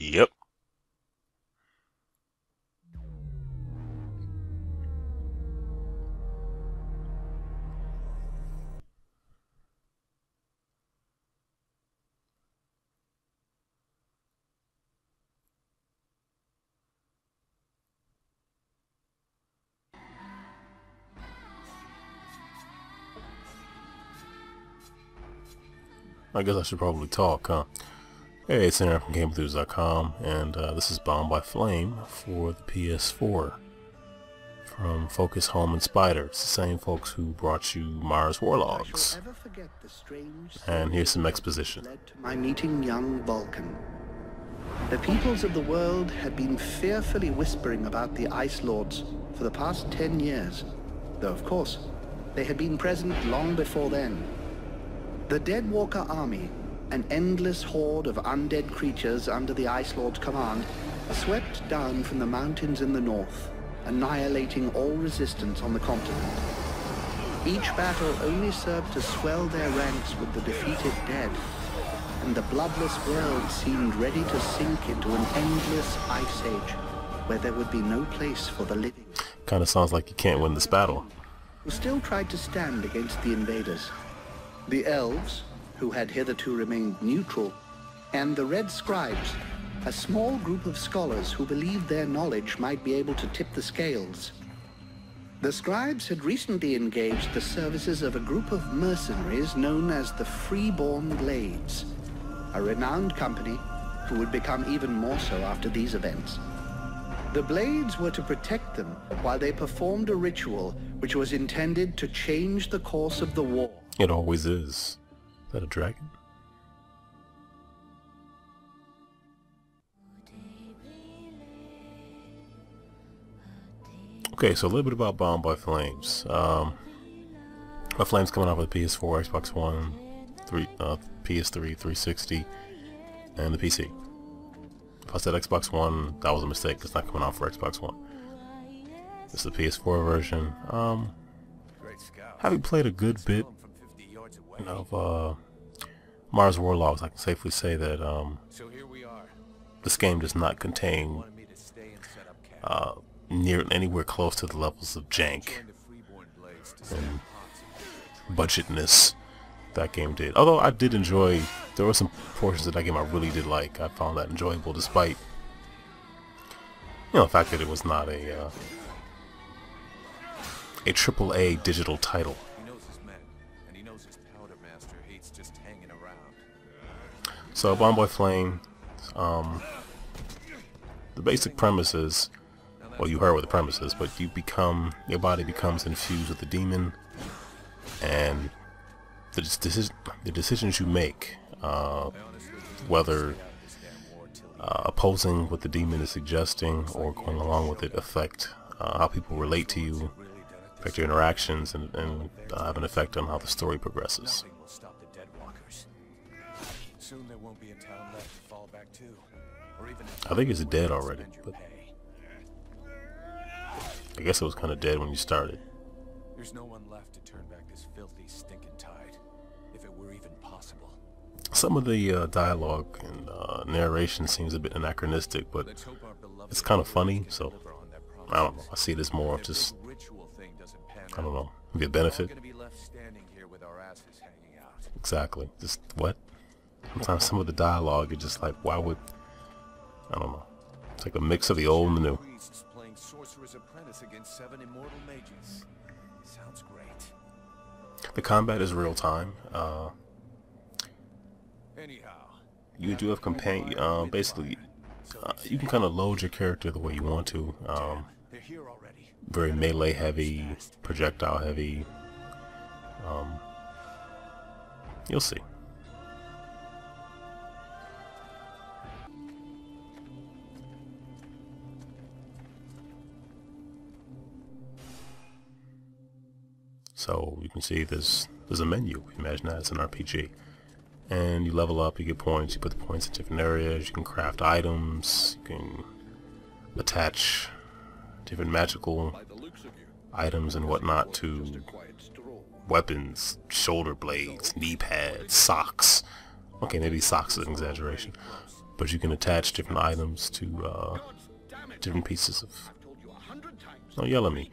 Yep. I guess I should probably talk, huh? Hey, it's Aaron from GameEnthus.com, and this is Bound by Flame for the PS4 from Focus Home and Spider. It's the same folks who brought you Mars Warlogs. And here's some exposition. Led to my meeting young Vulcan. The peoples of the world had been fearfully whispering about the Ice Lords for the past 10 years, though of course they had been present long before then. The Deadwalker army, an endless horde of undead creatures under the Ice Lord's command, swept down from the mountains in the north, annihilating all resistance on the continent. Each battle only served to swell their ranks with the defeated dead, and the bloodless world seemed ready to sink into an endless ice age, where there would be no place for the living. Kinda sounds like you can't win this battle. Who still tried to stand against the invaders. The elves, who had hitherto remained neutral, and the red scribes, a small group of scholars who believed their knowledge might be able to tip the scales. The scribes had recently engaged the services of a group of mercenaries known as the Freeborn Blades, a renowned company who would become even more so after these events. The Blades were to protect them while they performed a ritual which was intended to change the course of the war. It always is. Is that a dragon? Okay, so a little bit about Bound by Flames. By Flames coming out with PS4, Xbox One, PS3, 360, and the PC. If I said Xbox One, that was a mistake. It's not coming out for Xbox One. It's the PS4 version. Having played a good bit of Mars Warlogs, I can safely say that this game does not contain near anywhere close to the levels of jank and budgetness that game did. Although I did enjoy, there were some portions of that game I really did like. I found that enjoyable despite, the fact that it was not a AAA digital title. So Bound by Flame, the basic premise is, well, you heard what the premise is, but your body becomes infused with the demon, and the decisions you make, whether opposing what the demon is suggesting or going along with it, affect how people relate to you, affect your interactions, and have an effect on how the story progresses. I think it's dead already, but I guess it was kind of dead when you started. There's no one left to turn back this filthy, stinking tide, if it were even possible. Some of the dialogue and narration seems a bit anachronistic, but it's kind of funny, so I don't know. I see it as more of just, I don't know, maybe a benefit. Exactly. Just what? Sometimes some of the dialogue is just like, why would, I don't know. It's like a mix of the old and the new. Playing Sorcerer's Apprentice against 7 immortal mages. Sounds great. The combat is real time. Anyhow, You do have companion. Basically, you can kind of load your character the way you want to. they're here already. Very melee heavy, projectile heavy. You'll see. So you can see there's a menu. Imagine that it's an RPG, and you level up, you get points, you put the points in different areas, you can craft items, you can attach different magical items and whatnot to weapons, shoulder blades, knee pads, socks. Okay, maybe socks is an exaggeration, but you can attach different items to different pieces of... Don't yell at me.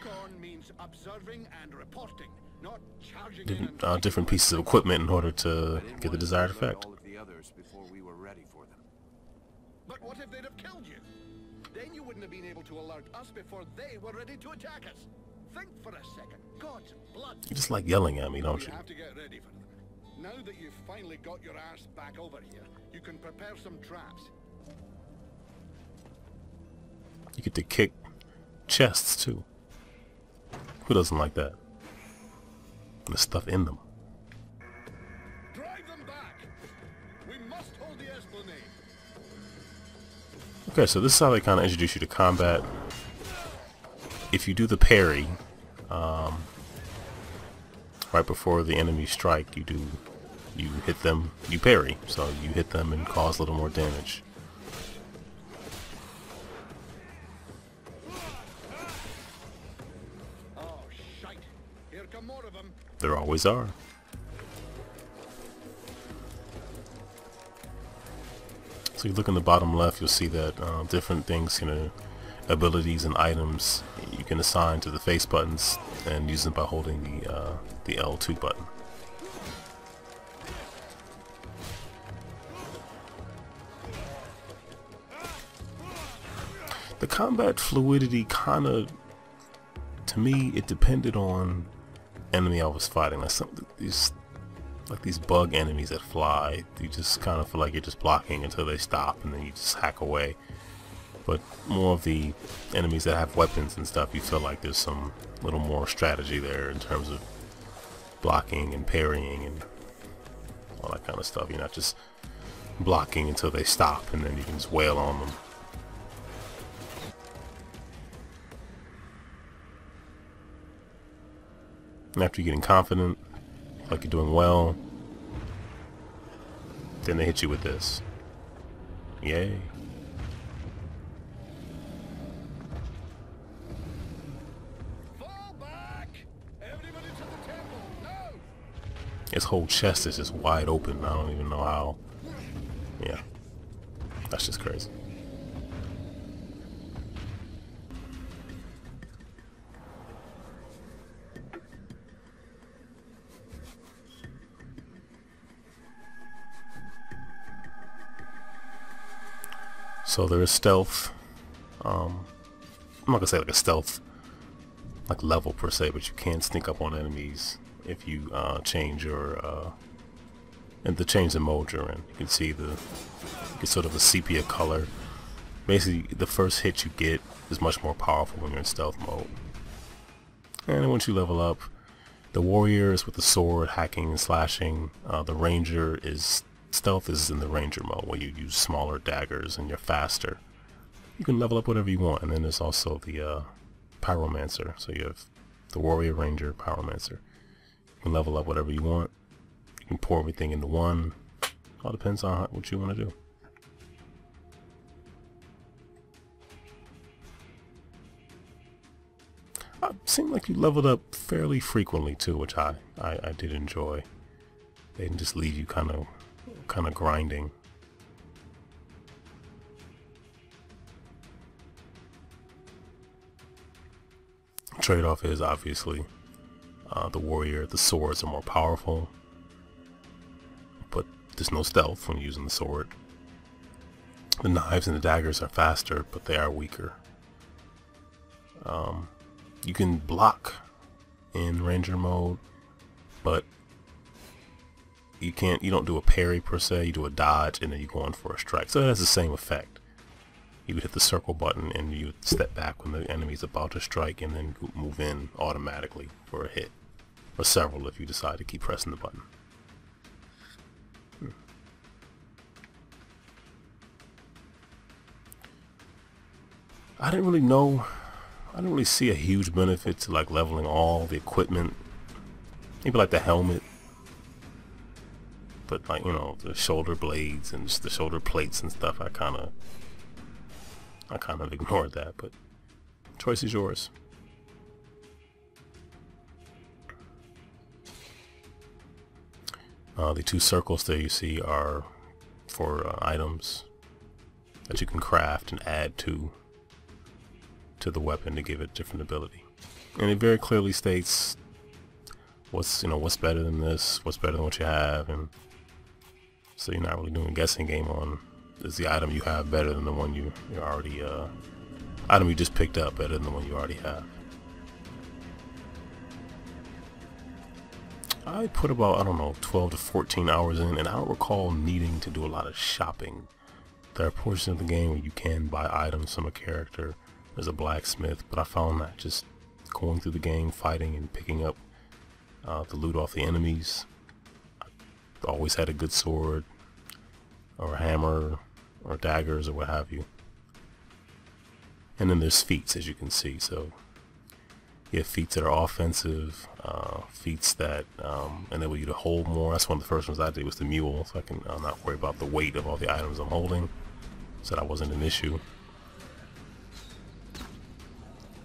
Different pieces of equipment in order to get the desired effect. But what if they'd have killed you? Then you wouldn't have been able to alert us before they were ready to attack us. Think for a second. God's blood. You just like yelling at me, don't you? You have to get ready for them. Now that you've finally got your ass back over here, you can prepare some traps. You get to kick chests too. Who doesn't like that? And the stuff in them. Drive them back. We must hold the Esplanade. Okay, so this is how they kind of introduce you to combat. If you do the parry, right before the enemy strike, you hit them, you parry, so you hit them and cause a little more damage. Oh, shite. Here come more of them. There always are. So you look in the bottom left, you'll see that different things, abilities and items you can assign to the face buttons and use them by holding the L2 button. The combat fluidity kind of, to me, it depended on enemy I was fighting. Like these bug enemies that fly, you just kind of feel like you're just blocking until they stop and then you just hack away. But more of the enemies that have weapons and stuff, you feel like there's some little more strategy there in terms of blocking and parrying and all that kind of stuff. You're not just blocking until they stop and then you can just wail on them. And after you're getting confident, like you're doing well, then they hit you with this. Yay. Fall back! Everybody to the temple! No! His whole chest is just wide open. I don't even know how. Yeah. That's just crazy. So there is stealth. I'm not gonna say like a stealth like level per se, but you can sneak up on enemies if you change your and the change the mode you're in. You can see you get sort of a sepia color. Basically, the first hit you get is much more powerful when you're in stealth mode. And then once you level up, the warrior is with the sword, hacking and slashing. The ranger is stealth is in the ranger mode where you use smaller daggers and you're faster. You can level up whatever you want. And then there's also the pyromancer. So you have the warrior, ranger, pyromancer. You can level up whatever you want. You can pour everything into one. All depends on what you want to do. It seemed like you leveled up fairly frequently too, which I did enjoy. They didn't just leave you kind of grinding. Trade-off is obviously the warrior, the swords are more powerful, but there's no stealth when using the sword. The knives and the daggers are faster, but they are weaker. You can block in ranger mode, but you don't do a parry per se. You do a dodge and then you go in for a strike. So it has the same effect. You would hit the circle button and you would step back when the enemy's about to strike and then move in automatically for a hit. Or several if you decide to keep pressing the button. I didn't really see a huge benefit to like leveling all the equipment. Maybe like the helmet. But like, the shoulder blades and just the shoulder plates and stuff, I kind of ignored that, but choice is yours. The two circles there you see are for items. that you can craft and add to the weapon to give it different ability. And it very clearly states what's better than this, what's better than what you have, and so you're not really doing a guessing game on is the item you have better than the one you already item you just picked up better than the one you already have. I put about, I don't know, 12 to 14 hours in, and I don't recall needing to do a lot of shopping. There are portions of the game where you can buy items from a character. There's a blacksmith, but I found that just going through the game, fighting and picking up the loot off the enemies. I always had a good sword, or a hammer, or daggers, or what have you. And then there's feats, as you can see. So you have feats that are offensive, feats that enable you to hold more. That's one of the first ones I did, was the mule, so I can not worry about the weight of all the items I'm holding, so that wasn't an issue.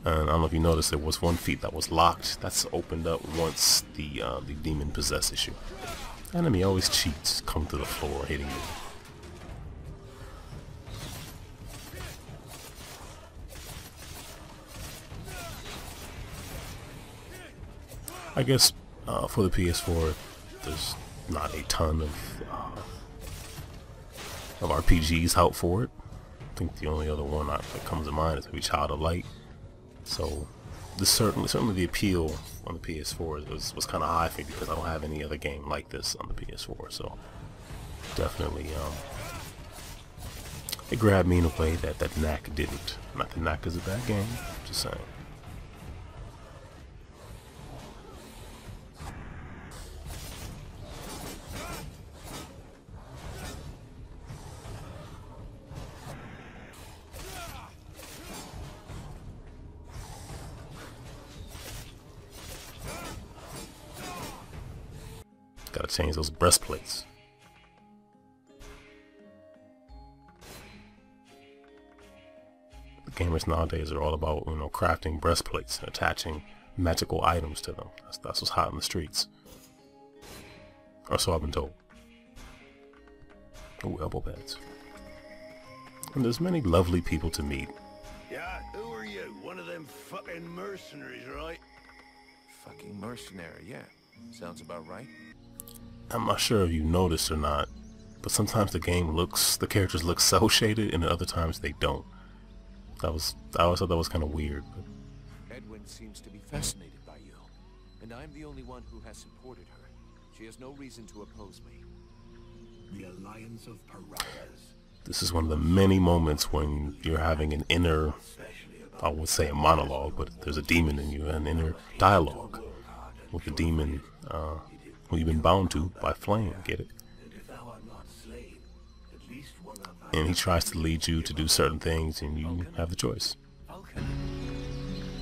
And I don't know if you noticed, there was one feat that was locked. That's opened up once the demon possesses you. Enemy always cheats, come to the floor hitting you. I guess for the PS4, there's not a ton of RPGs out for it. I think the only other one that comes to mind is maybe Child of Light. So this certainly the appeal on the PS4 was kind of high for me, because I don't have any other game like this on the PS4. So definitely it grabbed me in a way that Knack didn't. Not that Knack is a bad game, just saying. Gotta change those breastplates. The gamers nowadays are all about, crafting breastplates and attaching magical items to them. That's what's hot in the streets. Or so I've been told. Ooh, elbow pads. And there's many lovely people to meet. Yeah, who are you? One of them fucking mercenaries, right? Fucking mercenary, yeah. Sounds about right. I'm not sure if you noticed or not, but sometimes the characters look cel shaded, and at other times they don't. I always thought that was kind of weird. But Edwin seems to be fascinated by you, and I'm the only one who has supported her. She has no reason to oppose me. The alliance of pariahs. This is one of the many moments when you're having an inner, I would say a monologue, but there's a demon in you, an inner dialogue with the demon who you've been bound to by flame, get it? And he tries to lead you to do certain things, and you have the choice. Vulcan,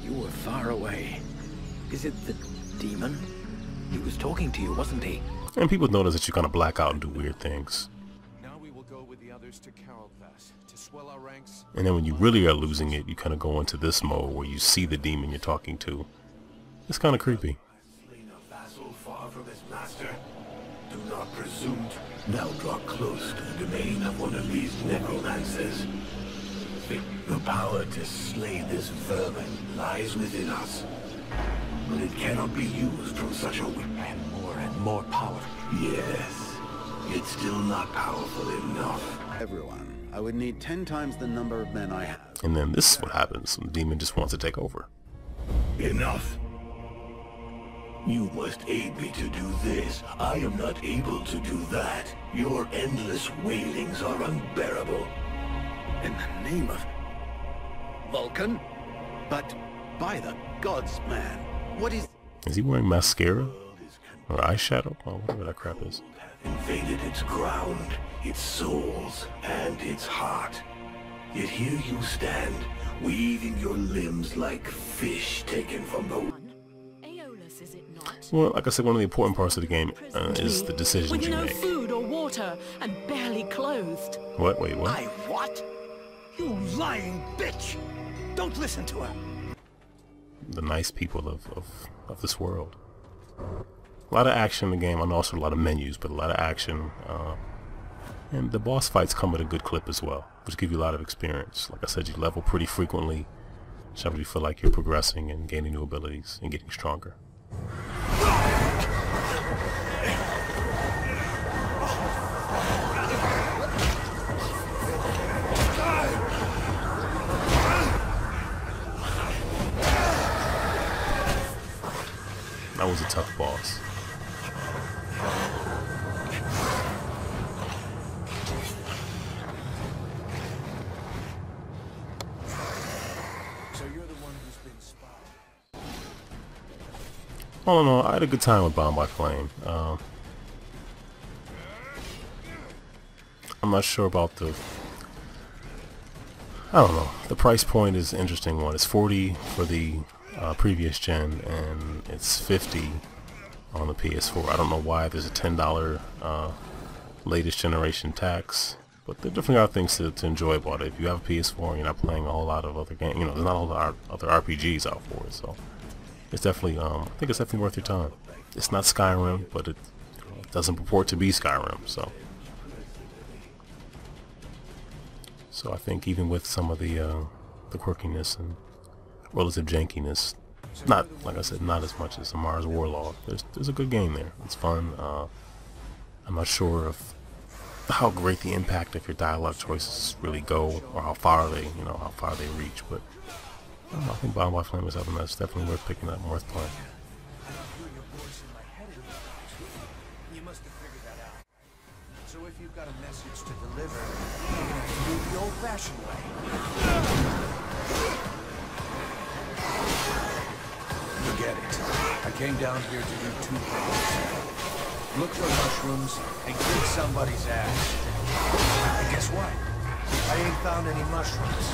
you were far away. Is it the demon? He was talking to you, wasn't he? And people notice that you kind of black out and do weird things. Now we will go with the others to GameEnthus to swell our ranks. And then when you really are losing it, you kind of go into this mode where you see the demon you're talking to. It's kind of creepy. Far from his master. Do not presume to now draw close to the domain of one of these necromancers. The power to slay this vermin lies within us, but it cannot be used from such a weak and more power. Yes, it's still not powerful enough. Everyone, I would need 10 times the number of men I have. And then this is what happens when the demon just wants to take over. Enough. You must aid me to do this. I am not able to do that. Your endless wailings are unbearable. In the name of Vulcan? But by the gods, man, what is... Is he wearing mascara? Or eyeshadow? Or whatever that crap is. Invaded its ground, its souls, and its heart. Yet here you stand, weaving your limbs like fish taken from the... Well, like I said, one of the important parts of the game is the decisions you with no make. food or water and barely clothed. What? Wait, what? I what? You lying bitch! Don't listen to her! The nice people of this world. A lot of action in the game, and also a lot of menus, but a lot of action. And the boss fights come at a good clip as well. which give you a lot of experience. Like I said, you level pretty frequently, which helps you feel like you're progressing and gaining new abilities and getting stronger. That was a tough boss. So you're the one who's been spotted. All in all, I had a good time with Bound by Flame. I'm not sure about the... I don't know. The price point is an interesting one. It's $40 for the previous gen, and it's $50 on the PS4. I don't know why there's a $10 latest generation tax, but there definitely are things to enjoy about it. If you have a PS4 and you're not playing a whole lot of other games, you know, there's not a whole lot of other RPGs out for it, so it's definitely, I think it's definitely worth your time. It's not Skyrim, but it, you know, it doesn't purport to be Skyrim, so I think even with some of the quirkiness and relative jankiness, not, like I said, not as much as a Mars Warlord. There's a good game there. It's fun. I'm not sure of how great the impact of your dialogue choices really go, or how far they reach. But I don't know, I think Bound by Flame is something that's definitely worth picking up and worth playing. You must have figured that out. So if you've got a message to deliver, you're gonna have to do it the old-fashioned way. Forget it. I came down here to do two things. Look for mushrooms and kick somebody's ass. And guess what? I ain't found any mushrooms.